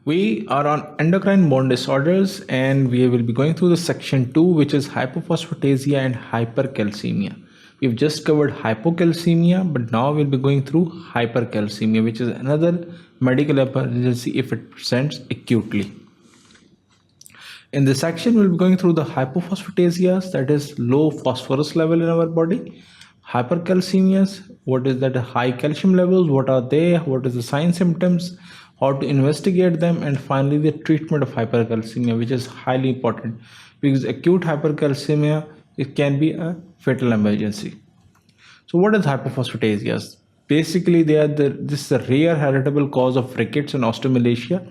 We are on endocrine bone disorders and we will be going through the section 2, which is hypophosphatasia and hypercalcemia. We've just covered hypocalcemia, but now we'll be going through hypercalcemia, which is another medical emergency if it presents acutely. In this section, we'll be going through the hypophosphatasias, that is low phosphorus level in our body. Hypercalcemias, what is that? High calcium levels, what are they? What is the sign symptoms? How to investigate them? And finally, the treatment of hypercalcemia, which is highly important because acute hypercalcemia, it can be a fatal emergency. So what is hypophosphatasias? Basically, this is a rare heritable cause of rickets and osteomalacia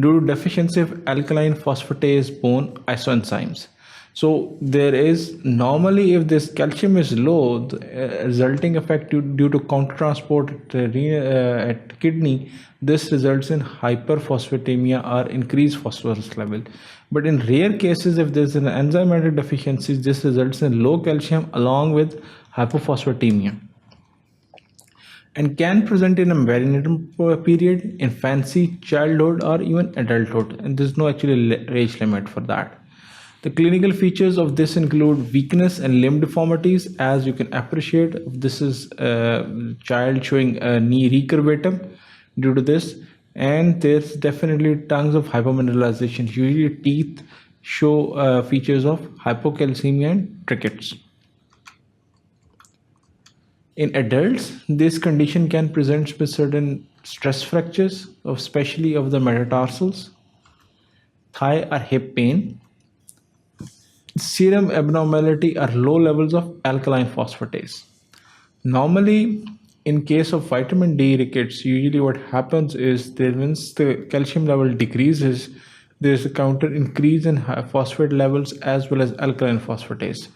due to deficiency of alkaline phosphatase bone isoenzymes. So there is normally, if this calcium is low, the resulting effect due to countertransport at kidney, this results in hyperphosphatemia or increased phosphorus level. But in rare cases, if there's an enzymatic deficiency, this results in low calcium along with hypophosphatemia, and can present in a varying period, infancy, childhood, or even adulthood. And there's no actually age limit for that. The clinical features of this include weakness and limb deformities. As you can appreciate, this is a child showing a knee recurvatum due to this, and there's definitely tons of hypomineralization. Usually teeth show features of hypocalcemia and rickets. In adults, this condition can present with certain stress fractures, especially of the metatarsals, thigh or hip pain, serum abnormality or low levels of alkaline phosphatase. Normally, in case of vitamin D rickets, usually what happens is that once the calcium level decreases, there is a counter increase in phosphate levels as well as alkaline phosphatase.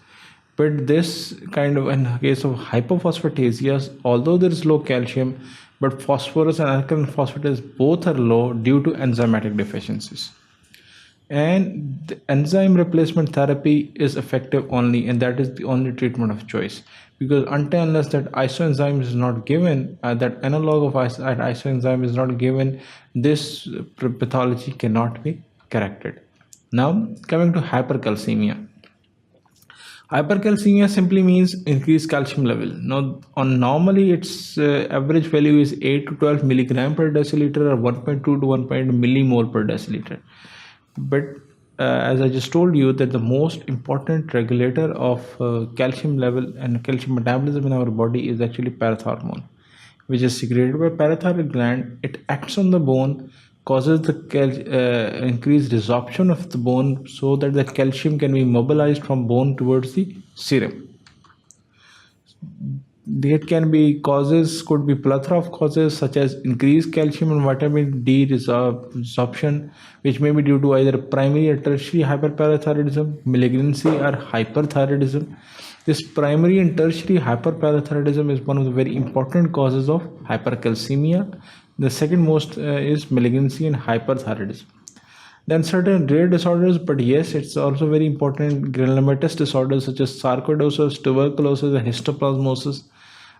But this kind of, in case of hypophosphatasias, although there is low calcium, but phosphorus and alkaline phosphatase both are low due to enzymatic deficiencies. And the enzyme replacement therapy is effective only, and that is the only treatment of choice, because until unless that isoenzyme is not given, that analog of isoenzyme is not given, this pathology cannot be corrected. Now coming to hypercalcemia. Hypercalcemia simply means increased calcium level. Now, normally its average value is 8 to 12 milligram per deciliter or 1.2 to 1.0 millimole per deciliter. But as I just told you, that the most important regulator of calcium level and calcium metabolism in our body is actually parathormone, which is secreted by parathyroid gland. It acts on the bone, causes the increased resorption of the bone so that the calcium can be mobilized from bone towards the serum. There can be causes, could be plethora of causes such as increased calcium and vitamin D resorption, which may be due to either primary or tertiary hyperparathyroidism, malignancy, or hyperthyroidism. This primary and tertiary hyperparathyroidism is one of the very important causes of hypercalcemia. The second most is malignancy and hyperthyroidism. Then certain rare disorders, but yes, it's also very important, granulomatous disorders such as sarcoidosis, tuberculosis, and histoplasmosis.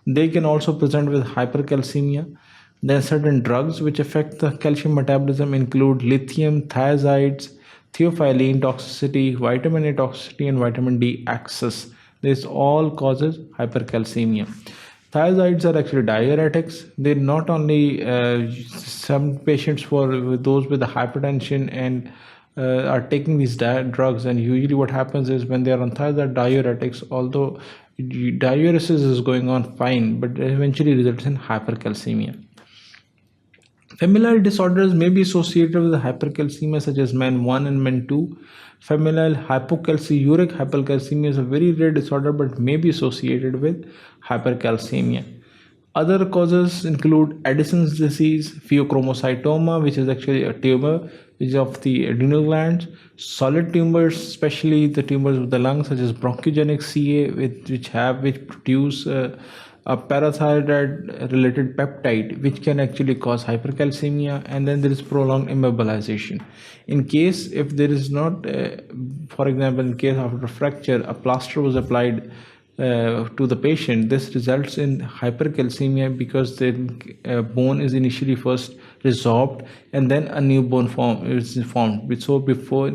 They can also present with hypercalcemia. Then certain drugs which affect the calcium metabolism include lithium, thiazides, theophylline toxicity, vitamin A toxicity, and vitamin D excess. This all causes hypercalcemia. Thiazides are actually diuretics. They not only some patients for those with the hypertension and are taking these drugs, and usually what happens is when they are on thiazide diuretics, although diuresis is going on fine, but eventually results in hypercalcemia. Familial disorders may be associated with hypercalcemia such as MEN1 and MEN2. Familial hypocalciuric hypercalcemia is a very rare disorder but may be associated with hypercalcemia. Other causes include Addison's disease, pheochromocytoma, which is actually a tumor which is of the adrenal glands, solid tumors, especially the tumors of the lungs such as bronchogenic CA, which produce a parathyroid related peptide which can actually cause hypercalcemia. And then there is prolonged immobilization. In case if there is not, for example, in case of a fracture, a plaster was applied to the patient, this results in hypercalcemia because the bone is initially first resorbed, and then a new bone is formed. So before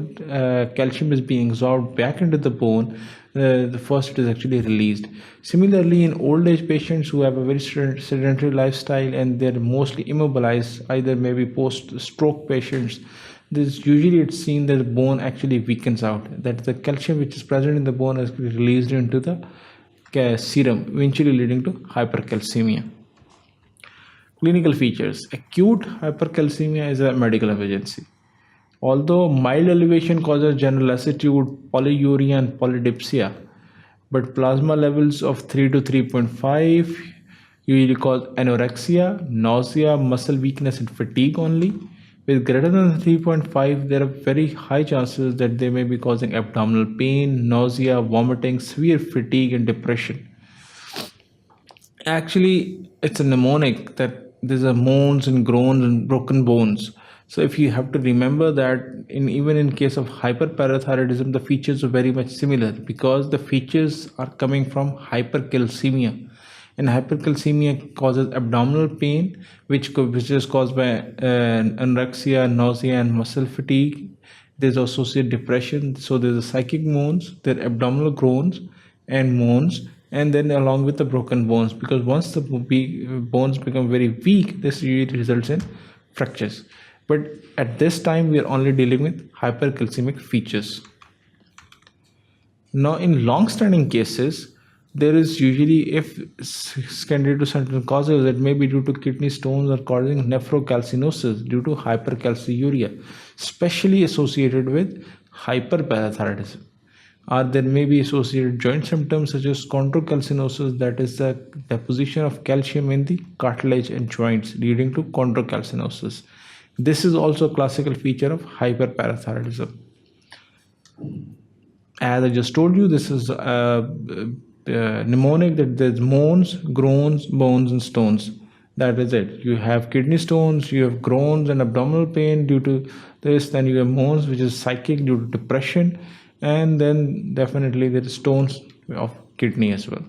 calcium is being absorbed back into the bone, the first it is actually released. Similarly, in old age patients who have a very sedentary lifestyle and they're mostly immobilized, either maybe post stroke patients, this usually it's seen that the bone actually weakens out, that the calcium which is present in the bone is released into the serum, eventually leading to hypercalcemia. Clinical features. Acute hypercalcemia is a medical emergency. Although mild elevation causes general lassitude, polyuria, and polydipsia, but plasma levels of 3 to 3.5 usually cause anorexia, nausea, muscle weakness, and fatigue only. With greater than 3.5, there are very high chances that they may be causing abdominal pain, nausea, vomiting, severe fatigue, and depression. Actually, it's a mnemonic that there's a moans and groans and broken bones. So if you have to remember that even in case of hyperparathyroidism, the features are very much similar because the features are coming from hypercalcemia. And hypercalcemia causes abdominal pain, which is caused by anorexia, nausea, and muscle fatigue. There's associated depression. So there's a psychic moans, there are abdominal groans and moans, and then along with the broken bones, because once the bones become very weak, this usually results in fractures. But at this time, we are only dealing with hypercalcemic features. Now, in long-standing cases, there is usually, if secondary to certain causes, it may be due to kidney stones or causing nephrocalcinosis due to hypercalciuria, especially associated with hyperparathyroidism. Or there may be associated joint symptoms such as chondrocalcinosis, that is the deposition of calcium in the cartilage and joints leading to chondrocalcinosis. This is also a classical feature of hyperparathyroidism. As I just told you, this is mnemonic that there's moans, groans, bones, and stones. That is it. You have kidney stones, you have groans and abdominal pain due to this, then you have moans, which is psychic due to depression, and then definitely there is stones of kidney as well.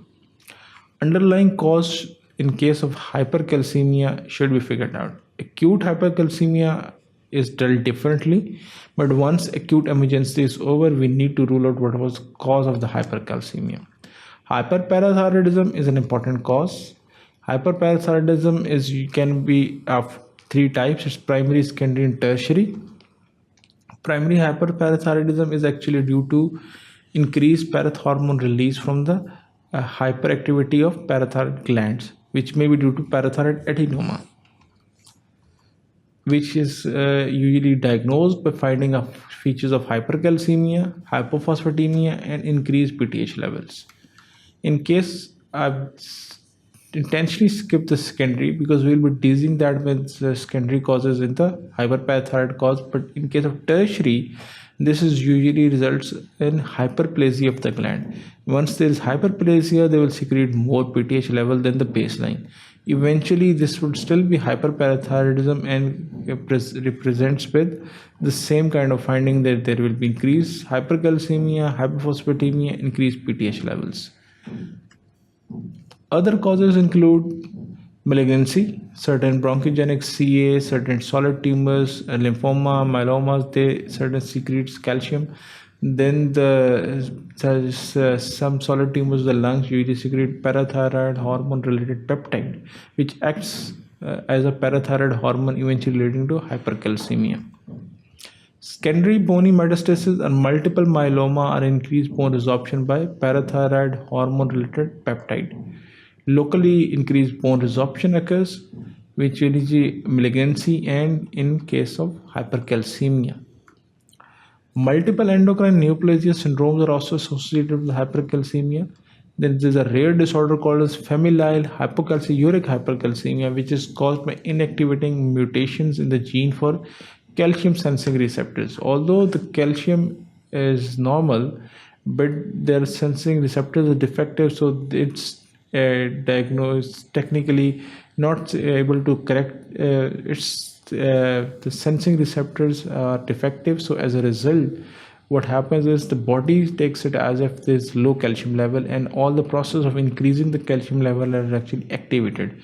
Underlying cause in case of hypercalcemia should be figured out. Acute hypercalcemia is dealt differently, but once acute emergency is over, we need to rule out what was cause of the hypercalcemia. Hyperparathyroidism is an important cause. Hyperparathyroidism can be of three types. It's primary, secondary, and tertiary. Primary hyperparathyroidism is actually due to increased parathormone release from the hyperactivity of parathyroid glands, which may be due to parathyroid adenoma, which is usually diagnosed by finding of features of hypercalcemia, hypophosphatemia, and increased PTH levels. In case I've intentionally skipped the secondary because we'll be teasing that with the secondary causes in the hyperparathyroid cause, but in case of tertiary, this is usually results in hyperplasia of the gland. Once there is hyperplasia, they will secrete more PTH level than the baseline. Eventually, this would still be hyperparathyroidism and represents with the same kind of finding that there will be increased hypercalcemia, hypophosphatemia, increased PTH levels. Other causes include malignancy, certain bronchogenic CA, certain solid tumors, lymphoma, myelomas, certain secretes calcium. Then some solid tumors of the lungs usually secrete parathyroid hormone related peptide, which acts as a parathyroid hormone, eventually leading to hypercalcemia. Secondary bony metastasis and multiple myeloma are increased bone resorption by parathyroid hormone related peptide. Locally increased bone resorption occurs, which is malignancy and in case of hypercalcemia. Multiple endocrine neoplasia syndromes are also associated with hypercalcemia. Then there's a rare disorder called as familial hypocalciuric hypercalcemia, which is caused by inactivating mutations in the gene for calcium sensing receptors. Although the calcium is normal, but their sensing receptors are defective, so it's diagnosed technically not able to correct the sensing receptors are defective. So as a result, what happens is the body takes it as if there's low calcium level, and all the process of increasing the calcium level are actually activated.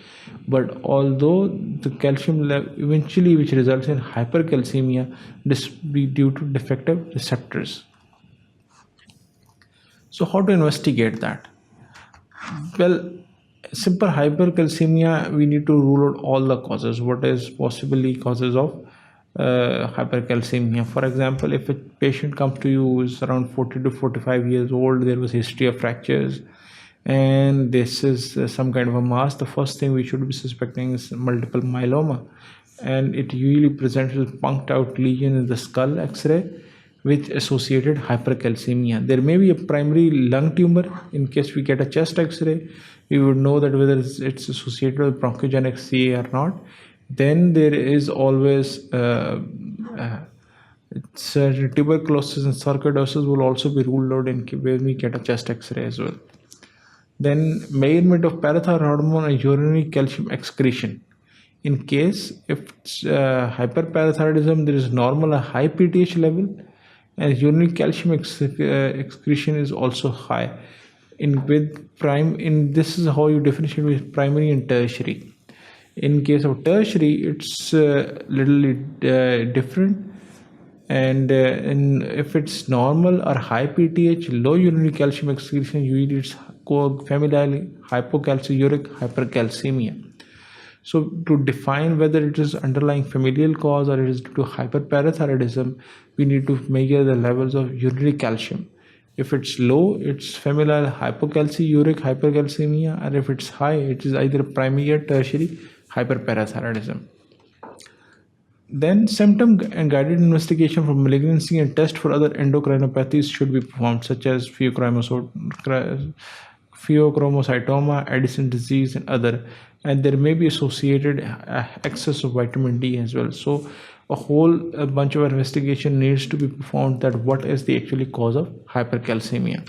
But although the calcium level eventually, which results in hypercalcemia, this be due to defective receptors. So how to investigate that? Well, simple hypercalcemia, we need to rule out all the causes. What is possibly causes of hypercalcemia? For example, if a patient comes to you who is around 40 to 45 years old, there was history of fractures, and this is some kind of a mass, the first thing we should be suspecting is multiple myeloma, and it usually presents with punched out lesion in the skull X-ray with associated hypercalcemia. There may be a primary lung tumor. In case we get a chest X-ray, we would know that whether it's associated with bronchogenic CA or not. Then there is always tuberculosis and sarcoidosis will also be ruled out in when we get a chest X-ray as well. Then measurement of parathyroid hormone and urinary calcium excretion. In case if it's hyperparathyroidism, there is normal a high PTH level, and urinary calcium excretion is also high. This is how you differentiate with primary and tertiary. In case of tertiary, it's little different, and if it's normal or high PTH, low urinary calcium excretion, usually it's familial hypocalciuric hypercalcemia. So to define whether it is underlying familial cause or it is due to hyperparathyroidism, we need to measure the levels of urinary calcium. If it's low, it's familial hypocalciuric hypercalcemia, and if it's high, it is either primary or tertiary hyperparathyroidism. Then symptom and guided investigation for malignancy and test for other endocrinopathies should be performed, such as pheochromocytoma, Addison disease, and other. And there may be associated excess of vitamin D as well. So a whole bunch of investigation needs to be performed that what is the actually cause of hypercalcemia.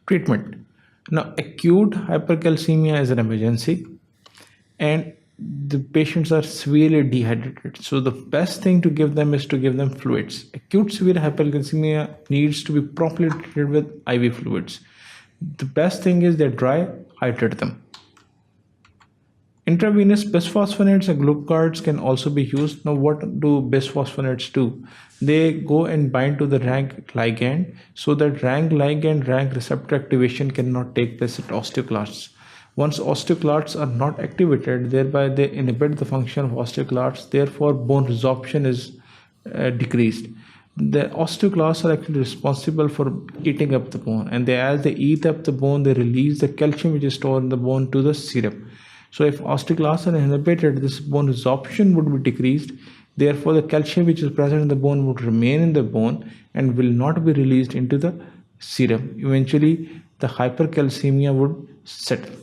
Treatment. Now, acute hypercalcemia is an emergency, and the patients are severely dehydrated. So the best thing to give them is to give them fluids. Acute severe hypercalcemia needs to be properly treated with IV fluids. The best thing is they're dry, hydrate them. Intravenous bisphosphonates and glucocorticoids can also be used. Now, what do bisphosphonates do? They go and bind to the rank ligand, so that rank ligand rank receptor activation cannot take place at osteoclasts. Once osteoclasts are not activated, thereby they inhibit the function of osteoclasts, therefore bone resorption is decreased. The osteoclasts are actually responsible for eating up the bone, and as they eat up the bone, they release the calcium which is stored in the bone to the serum. So if osteoclasts are inhibited, this bone resorption would be decreased. Therefore, the calcium which is present in the bone would remain in the bone and will not be released into the serum. Eventually, the hypercalcemia would settle.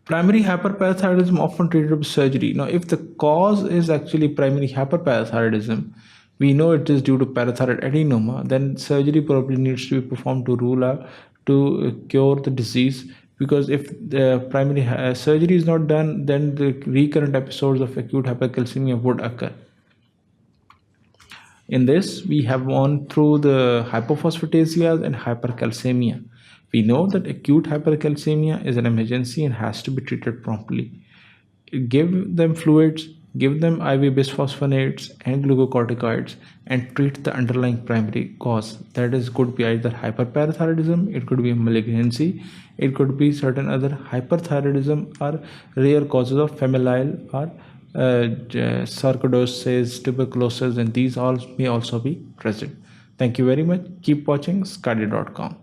Primary hyperparathyroidism often treated with surgery. Now, if the cause is actually primary hyperparathyroidism, we know it is due to parathyroid adenoma, then surgery probably needs to be performed to rule out, to cure the disease. Because if the primary surgery is not done, then the recurrent episodes of acute hypercalcemia would occur. In this, we have gone through the hypophosphatasia and hypercalcemia. We know that acute hypercalcemia is an emergency and has to be treated promptly. Give them fluids, give them IV bisphosphonates and glucocorticoids, and treat the underlying primary cause. That is, could be either hyperparathyroidism, it could be a malignancy, it could be certain other hyperthyroidism or rare causes of familial or sarcoidosis, tuberculosis, and these all may also be present. Thank you very much. Keep watching sqadia.com.